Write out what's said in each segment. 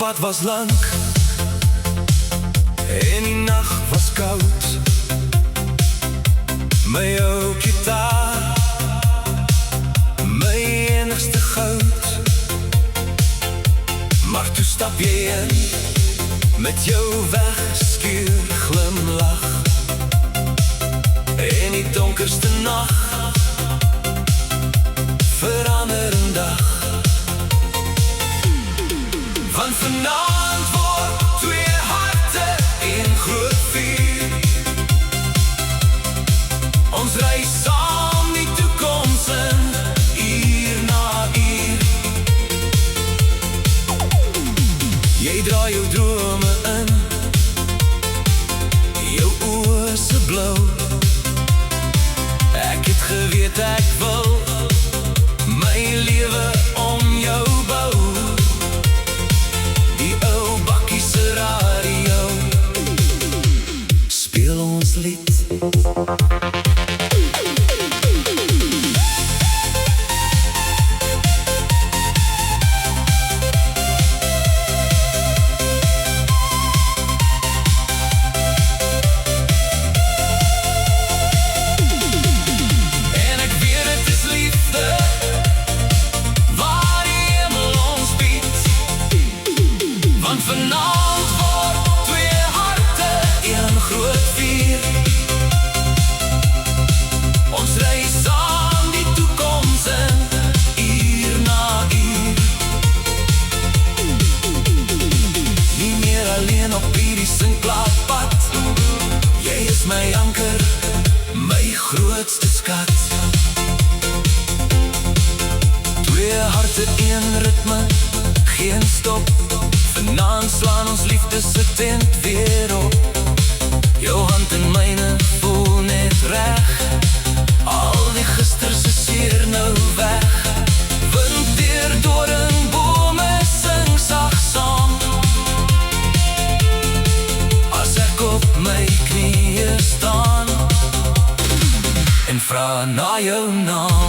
pad was lank en die nag was koud. My ou gitaar, my enigste goud. Maar toe stap jy in met jou wegskuur glimlach. En die donkerste nacht verander een dag. Want vanaand word twee harte een groot vuur. Ons reis saam die toekoms in, uur na uur. Jy draai jou drome in, jou oë se blou. Ek het geweet ek wil my lewe om jou bou. Die ou bakkie se radio speel ons lied. Vanaand word twee harte een groot vuur. Ons reis saam die toekoms in, uur na uur. Nie meer alleen op hierdie Sint-Klaarpad. Jy is my anker, my grootste skat. Twee harte, een ritme, geen stop. Vanaand slaan ons liefde se tent weer op. Jou hand in myne voel net reg. Al die gister se seer nou weg. Wind deur doringbome sing sag saam. As ek op my knieë staan en vra na jou naam.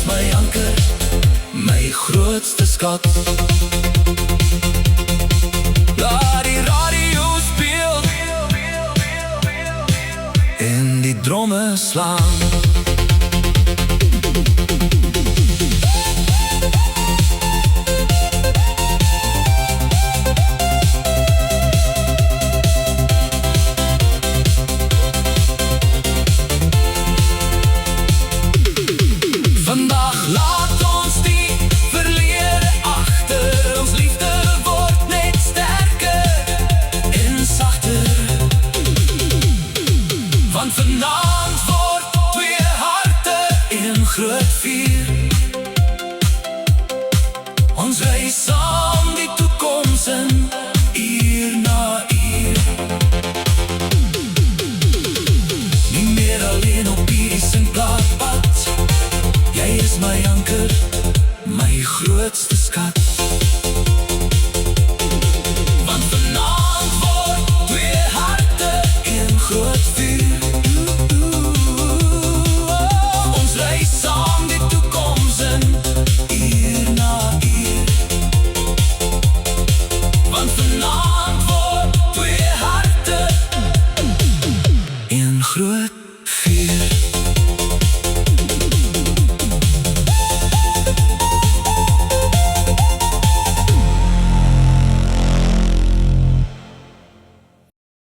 My anker, my grootste skat. Laat die radio speel en die dromme slaan. Laat ons die verlede agter. Ons liefde word net sterker en sagter. Want vanaand word twee harte een groot vuur. Ons reis saam